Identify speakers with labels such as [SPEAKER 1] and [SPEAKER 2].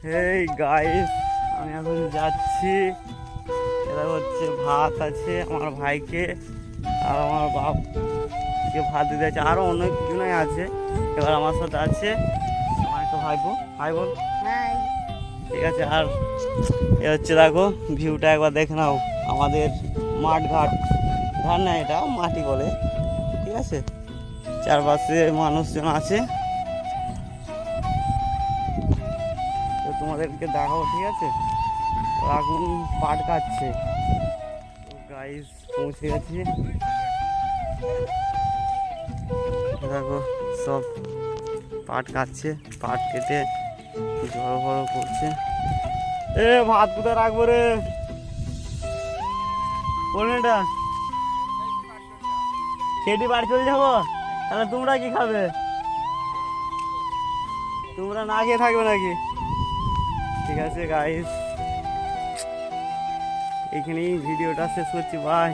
[SPEAKER 1] এই গাইস, আমি এখন যাচ্ছি। এটা হচ্ছে ভাত আছে আমার ভাইকে আর আমার বাপকে ভাত দিতে আছে, আরও অনেক জনাই আছে। এবার আমার সাথে আছে আমার একটা ভাইপো। ভাই বল। ঠিক আছে। আর এ হচ্ছে দেখো ভিউটা একবার দেখে নাও, আমাদের মাঠ ঘাট ঘাট না, এটা মাটি বলে। ঠিক আছে, চারপাশে মানুষজন আছে, তো তোমাদেরকে দেখাবো। ঠিক আছে, ওরা এখন পাট কাটছে। তো গাইস পৌঁছে গেছি, দেখো সব পাট কাটছে, পাট কেটে জড়ো বড়ো করছে। এ ভাত কোথায় রাখবো রে? কোন এটা খেটি বাড়ি চলে যাবো? তাহলে তোমরা কি খাবে? তোমরা না খেয়ে থাকবে নাকি? ঠিক আছে গাইস, এখানেই ভিডিওটা শেষ করছি। বাই।